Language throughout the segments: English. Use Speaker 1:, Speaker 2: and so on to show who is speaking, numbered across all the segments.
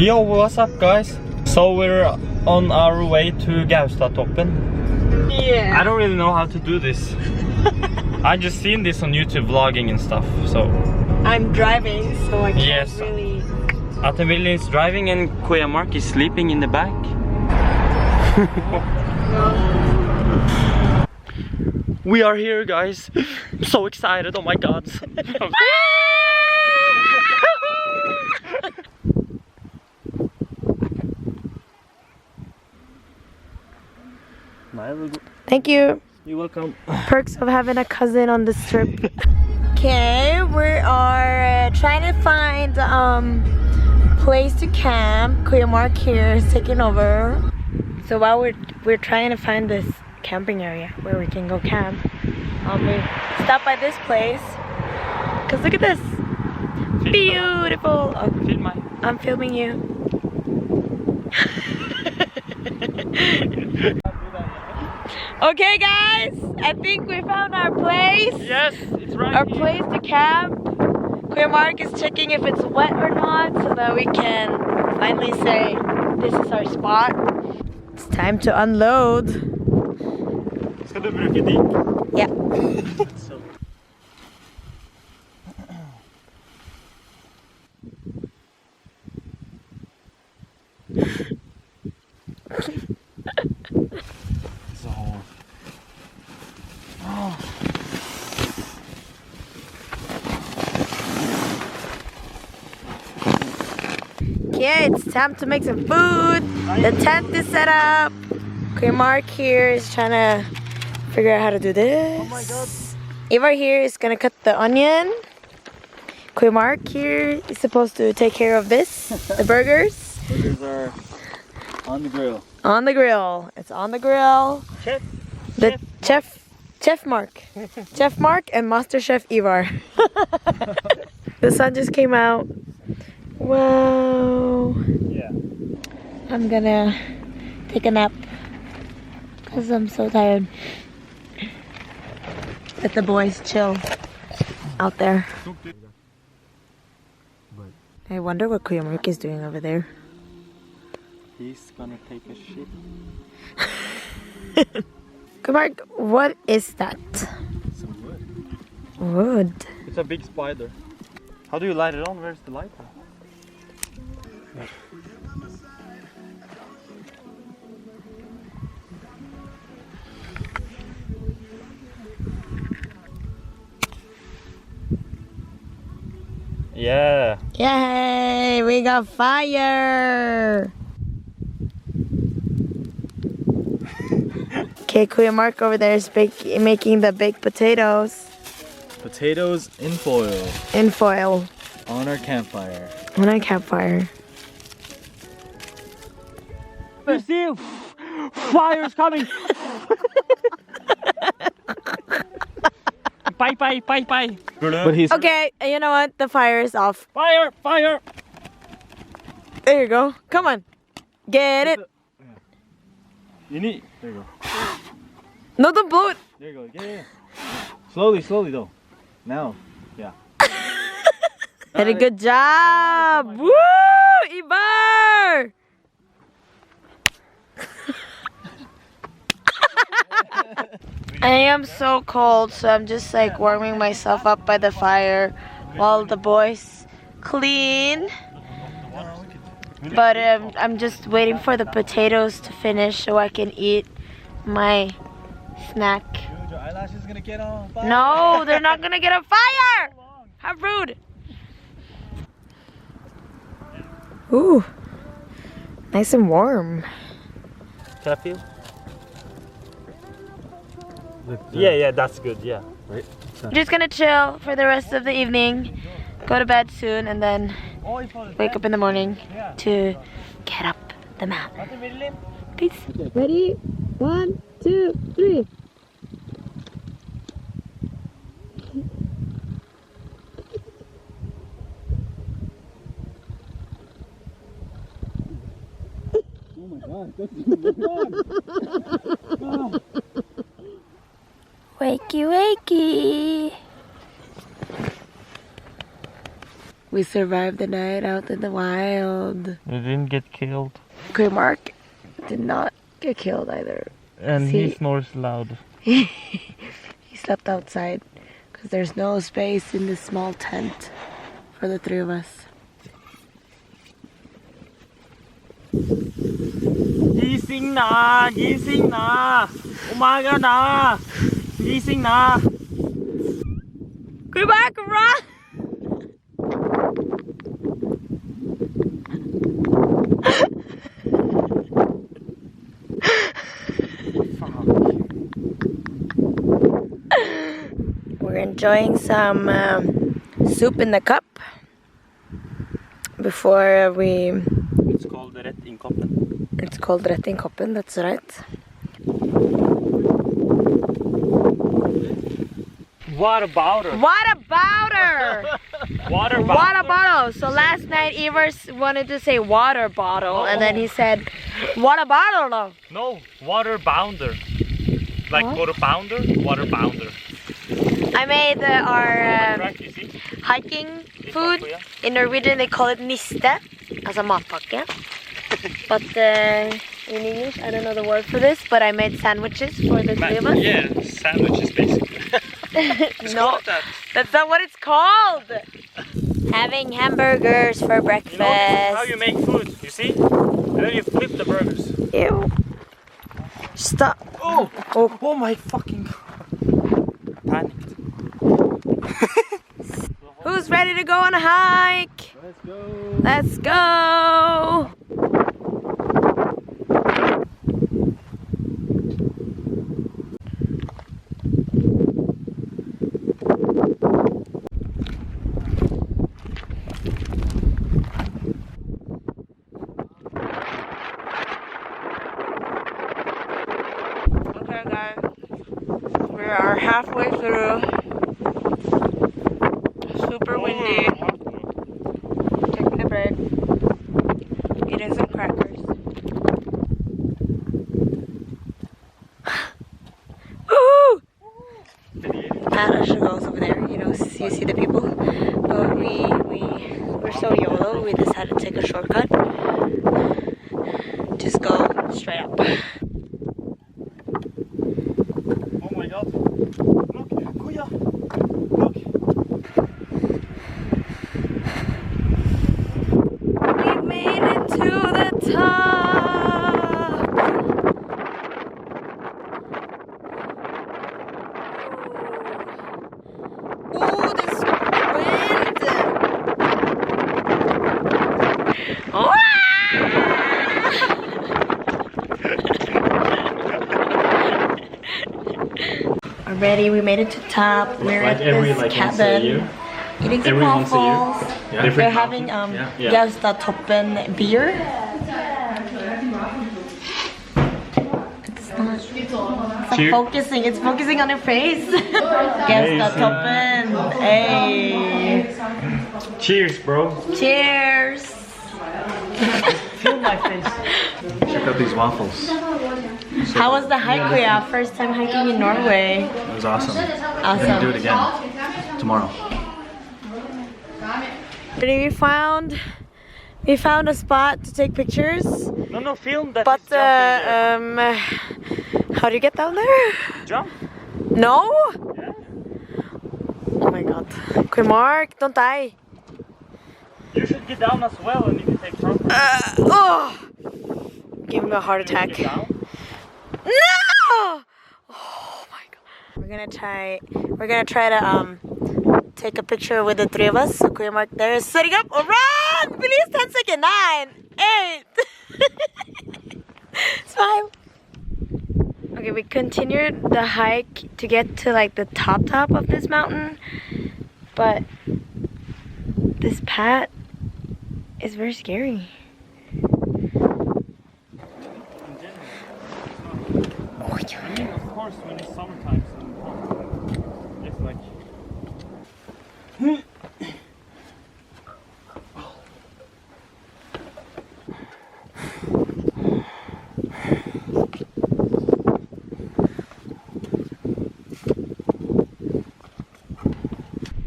Speaker 1: Yo, what's up guys? So we're on our way to Gaustatoppen.
Speaker 2: Yeah.
Speaker 1: I don't really know how to do this. I just seen this on YouTube vlogging and stuff, so.
Speaker 2: I'm driving, so I can't
Speaker 1: Yes.
Speaker 2: really...
Speaker 1: Atemille is driving and Kuya Mark is sleeping in the back. We are here guys. I'm so excited, oh my god.
Speaker 2: Thank you.
Speaker 1: You're welcome.
Speaker 2: Perks of having a cousin on this trip. Okay, we are trying to find place to camp. Kuya Mark here is taking over. So while we're trying to find this camping area where we can go camp, we stop by this place. Cause look at this, beautiful. Oh, I'm filming you. Okay guys, I think we found our place.
Speaker 1: Yes, it's right
Speaker 2: Our
Speaker 1: here.
Speaker 2: place to camp. Kuya Mark is checking if it's wet or not so that we can finally say this is our spot. It's time to unload.
Speaker 1: Ska du bruka dik?
Speaker 2: Yeah.
Speaker 1: Så. Så.
Speaker 2: Okay, it's time to make some food. The tent is set up. Kuya Mark here is trying to figure out how to do this.
Speaker 1: Oh my god.
Speaker 2: Ivar here is gonna cut the onion. Kuya Mark here is supposed to take care of this, the burgers.
Speaker 1: Burgers are on the grill.
Speaker 2: On the grill. It's on the grill.
Speaker 1: Chef.
Speaker 2: The Chef Mark. Chef Mark and Master Chef Ivar. The sun just came out. Wow.
Speaker 1: Yeah.
Speaker 2: I'm gonna take a nap because I'm so tired. Let the boys chill out there. I wonder what Kuya Mark is doing over there.
Speaker 1: He's gonna take a shit.
Speaker 2: Kuya Mark, what is that?
Speaker 1: Some wood.
Speaker 2: Wood.
Speaker 1: It's a big spider. How do you light it on? Where's the lighter? Yeah.
Speaker 2: Yay! We got fire! Okay, Kuya Mark over there is making the baked potatoes
Speaker 1: Potatoes in foil
Speaker 2: in foil
Speaker 1: on our campfire.
Speaker 2: on a campfire.
Speaker 1: You see? Fire's coming! Bye. But he's
Speaker 2: Okay, you know what? The fire is off.
Speaker 1: fire!
Speaker 2: There you go. Come on. Get it.
Speaker 1: You need. There you go.
Speaker 2: No, don't blow it.
Speaker 1: There you go. Yeah. Slowly though. Now. Yeah.
Speaker 2: Very good job. Woo! Ivar! I am so cold, so I'm just like warming myself up by the fire while the boys clean. But I'm just waiting for the potatoes to finish so I can eat my snack.
Speaker 1: Your eyelash is gonna get on fire.
Speaker 2: No, they're not gonna get on fire! How rude! Ooh, nice and warm.
Speaker 1: Can I feel? Yeah, that's good. Yeah. Right.
Speaker 2: I'm just gonna chill for the rest of the evening, go to bed soon, and then wake up in the morning to get up the mountain. Peace. Ready? 1, 2, 3.
Speaker 1: Oh my god, that's
Speaker 2: Wakey, wakey. We survived the night out in the wild.
Speaker 1: You didn't get killed.
Speaker 2: Okay, Mark did not get killed either.
Speaker 1: And
Speaker 2: See?
Speaker 1: he snores loud.
Speaker 2: He slept outside because there's no space in this small tent for the three of us.
Speaker 1: Gising na! Gising na! Umaga na! Gising na!
Speaker 2: Go back, run! We're enjoying some soup in the cup before we...
Speaker 1: It's called Rett in Koppen.
Speaker 2: It's called Rett in Koppen, that's right.
Speaker 1: What about her?
Speaker 2: What about her?
Speaker 1: Water bottle.
Speaker 2: Water bottle. So last night Evers wanted to say water bottle, and then he said, water bottle.
Speaker 1: No, water bounder. Like
Speaker 2: What?
Speaker 1: quarter pounder, water bounder.
Speaker 2: I made our
Speaker 1: Right, you see?
Speaker 2: hiking food. In Norwegian they call it niste, altså matpakke. But in English I don't know the word for this, but I made sandwiches for the three of us.
Speaker 1: Yeah, sandwiches basically.
Speaker 2: No, that's not what it's called. Having hamburgers for breakfast.
Speaker 1: You know how you make food, you see? And then you flip the burgers.
Speaker 2: Ew. Stop.
Speaker 1: Oh! Oh my fucking God. Panicked.
Speaker 2: Who's ready to go on a hike?
Speaker 1: Let's go!
Speaker 2: Let's go! Okay guys, we are halfway through. Super windy. Taking a break. Eating some crackers. Woo! Alicia goes over there, you know, you see the people. But we're so YOLO, we decided to take a shortcut. Just go straight up.
Speaker 1: Oh my God. Look, Kuya. Look.
Speaker 2: We made it to the top. Ooh, this wind. Oh! Already, we made it to top. We're at this cabin. Eating some waffles. They're having Gaustatoppen beer. It's not
Speaker 1: Cheers.
Speaker 2: focusing. It's focusing on her face. Gaustatoppen. Hey.
Speaker 1: Cheers, bro.
Speaker 2: Cheers.
Speaker 1: Feel my face.
Speaker 3: Check out these waffles.
Speaker 2: How was the hike, Kuya? First time hiking in Norway.
Speaker 3: It was awesome. I'm
Speaker 2: Awesome.
Speaker 3: gonna do it again tomorrow.
Speaker 2: We found a spot to take pictures.
Speaker 1: No, film that.
Speaker 2: But
Speaker 1: is jumping there.
Speaker 2: how do you get down there?
Speaker 1: Jump.
Speaker 2: No?
Speaker 1: Yeah.
Speaker 2: Oh my God. Okay, Mark, don't die.
Speaker 1: You should get down as well, and you can take front.
Speaker 2: Oh! Give me a heart attack.
Speaker 1: Get down.
Speaker 2: No! Oh my God. We're gonna try to take a picture with the three of us. So Kuya Mark there is setting up. Oh, run! Please, 10 seconds. 9, 8. Smile. Okay, we continued the hike to get to like the top of this mountain, but this path is very scary.
Speaker 1: I mean, of course, when it's summertime, it's like.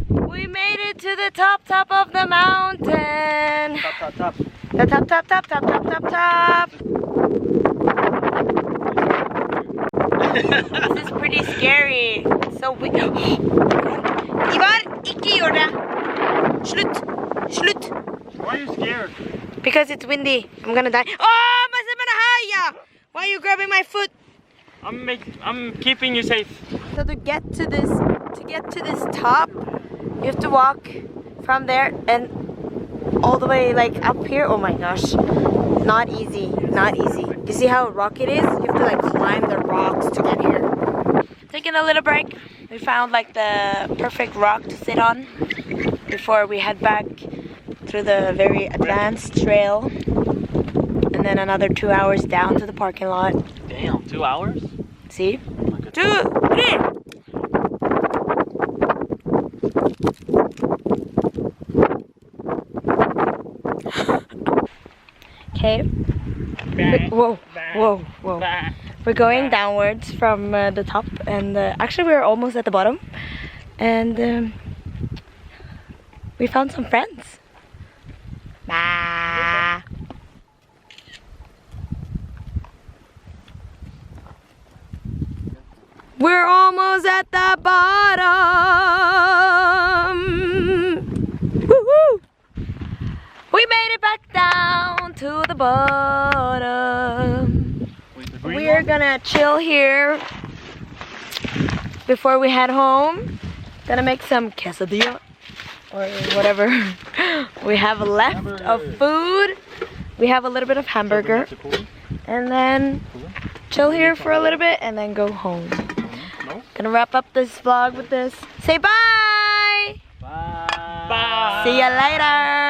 Speaker 2: We made it to the top of the mountain.
Speaker 1: Top.
Speaker 2: The top. This is pretty scary. So we... Ivar, ikke gjør det. Slutt.
Speaker 1: Why are you scared?
Speaker 2: Because it's windy. I'm gonna die. Oh, why are you grabbing my foot?
Speaker 1: I'm keeping you safe.
Speaker 2: So to get to this top, you have to walk from there and all the way like up here. Oh my gosh, not easy. You see how rocky it is? You have to like climb the rocks to get here. Taking a little break. We found like the perfect rock to sit on before we head back through the very advanced trail. And then another 2 hours down to the parking lot.
Speaker 1: Damn, 2 hours?
Speaker 2: See? 2, 3. Okay. Whoa. We're going downwards from the top, and actually we're almost at the bottom. And we found some friends. Bah. We're almost at the bottom. Woohoo! We made it back down to the bottom. We're gonna chill here before we head home. Gonna make some quesadilla or whatever we have left of food. We have a little bit of hamburger, and then chill here for a little bit and then go home. Gonna wrap up this vlog with this. Say bye!
Speaker 1: Bye!
Speaker 2: See ya later!